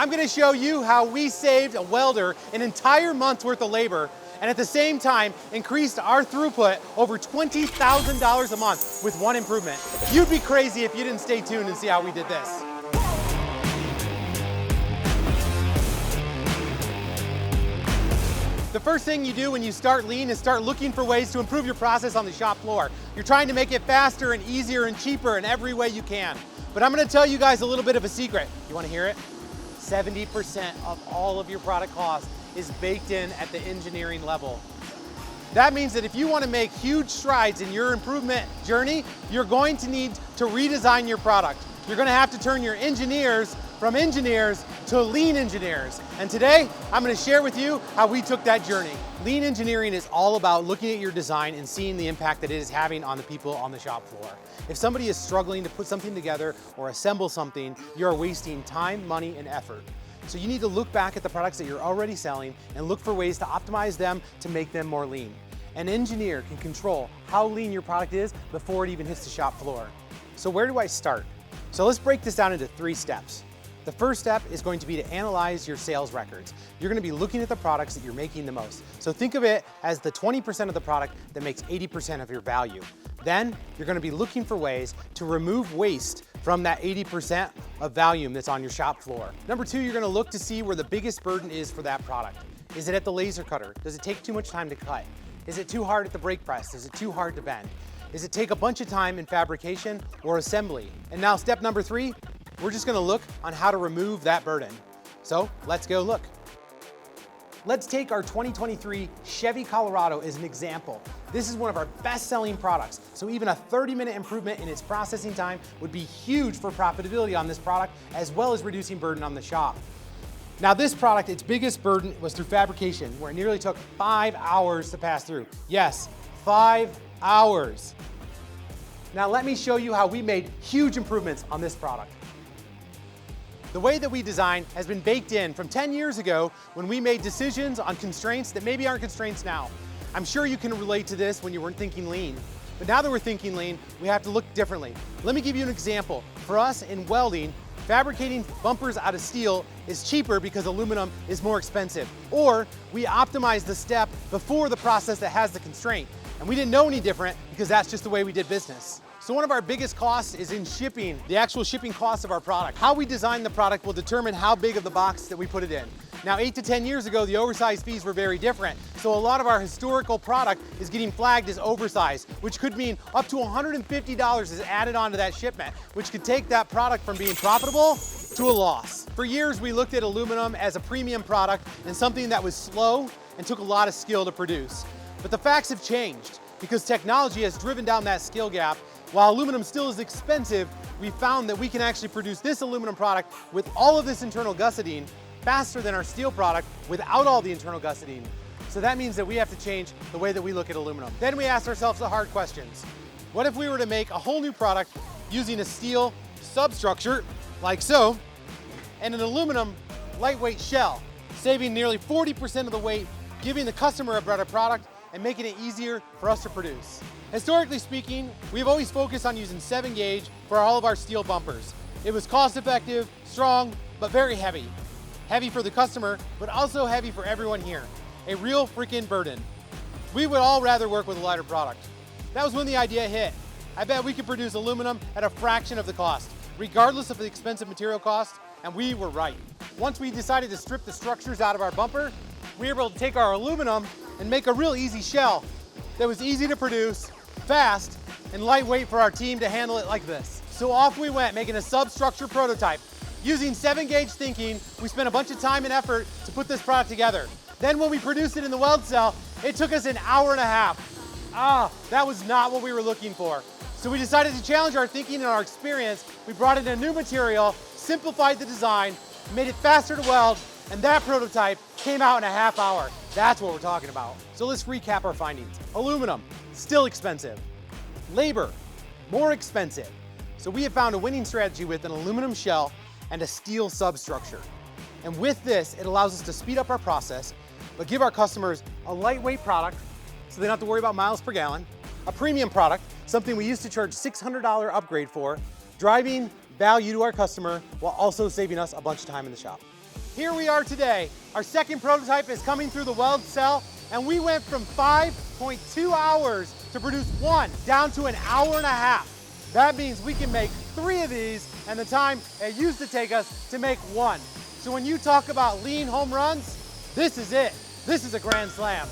I'm gonna show you how we saved a welder an entire month's worth of labor and at the same time increased our throughput over $20,000 a month with one improvement. You'd be crazy if you didn't stay tuned and see how we did this. The first thing you do when you start lean is start looking for ways to improve your process on the shop floor. You're trying to make it faster and easier and cheaper in every way you can. But I'm gonna tell you guys a little bit of a secret. You wanna hear it? 70% of all of your product cost is baked in at the engineering level. That means that if you want to make huge strides in your improvement journey, you're going to need to redesign your product. You're going to have to turn your engineers from engineers to lean engineers. And today, I'm going to share with you how we took that journey. Lean engineering is all about looking at your design and seeing the impact that it is having on the people on the shop floor. If somebody is struggling to put something together or assemble something, you're wasting time, money, and effort. So you need to look back at the products that you're already selling and look for ways to optimize them to make them more lean. An engineer can control how lean your product is before it even hits the shop floor. So where do I start? So let's break this down into 3 steps. The first step is going to be to analyze your sales records. You're going to be looking at the products that you're making the most. So think of it as the 20% of the product that makes 80% of your value. Then you're going to be looking for ways to remove waste from that 80% of volume that's on your shop floor. Number 2, you're going to look to see where the biggest burden is for that product. Is it at the laser cutter? Does it take too much time to cut? Is it too hard at the brake press? Is it too hard to bend? Does it take a bunch of time in fabrication or assembly? And now step number 3, we're just gonna look on how to remove that burden. So let's go look. Let's take our 2023 Chevy Colorado as an example. This is one of our best-selling products, so even a 30-minute improvement in its processing time would be huge for profitability on this product, as well as reducing burden on the shop. Now this product, its biggest burden was through fabrication, where it nearly took 5 hours to pass through. Yes, 5 hours. Now let me show you how we made huge improvements on this product. The way that we design has been baked in from 10 years ago when we made decisions on constraints that maybe aren't constraints now. I'm sure you can relate to this when you weren't thinking lean. But now that we're thinking lean, we have to look differently. Let me give you an example. For us in welding, fabricating bumpers out of steel is cheaper because aluminum is more expensive. Or we optimize the step before the process that has the constraint. And we didn't know any different because that's just the way we did business. So one of our biggest costs is in shipping, the actual shipping cost of our product. How we design the product will determine how big of the box that we put it in. Now 8 to 10 years ago, the oversized fees were very different. So a lot of our historical product is getting flagged as oversized, which could mean up to $150 is added onto that shipment, which could take that product from being profitable to a loss. For years, we looked at aluminum as a premium product and something that was slow and took a lot of skill to produce. But the facts have changed because technology has driven down that skill gap. While aluminum still is expensive, we found that we can actually produce this aluminum product with all of this internal gusseting faster than our steel product without all the internal gusseting. So that means that we have to change the way that we look at aluminum. Then we ask ourselves the hard questions. What if we were to make a whole new product using a steel substructure, like so, and an aluminum lightweight shell, saving nearly 40% of the weight, giving the customer a better product, and making it easier for us to produce? Historically speaking, we've always focused on using 7 gauge for all of our steel bumpers. It was cost effective, strong, but very heavy. Heavy for the customer, but also heavy for everyone here. A real freaking burden. We would all rather work with a lighter product. That was when the idea hit. I bet we could produce aluminum at a fraction of the cost, regardless of the expensive material cost, and we were right. Once we decided to strip the structures out of our bumper, we were able to take our aluminum and make a real easy shell that was easy to produce, fast, and lightweight for our team to handle it like this. So off we went, making a substructure prototype. Using 7 gauge thinking, we spent a bunch of time and effort to put this product together. Then when we produced it in the weld cell, it took us an hour and a half. That was not what we were looking for. So we decided to challenge our thinking and our experience. We brought in a new material, simplified the design, made it faster to weld, and that prototype came out in a half hour. That's what we're talking about. So let's recap our findings. Aluminum, still expensive. Labor, more expensive. So we have found a winning strategy with an aluminum shell and a steel substructure. And with this, it allows us to speed up our process, but give our customers a lightweight product so they don't have to worry about miles per gallon, a premium product, something we used to charge $600 upgrade for, driving value to our customer while also saving us a bunch of time in the shop. Here we are today. Our second prototype is coming through the weld cell, and we went from 5.2 hours to produce one down to an hour and a half. That means we can make 3 of these and the time it used to take us to make one. So when you talk about lean home runs, this is it. This is a grand slam.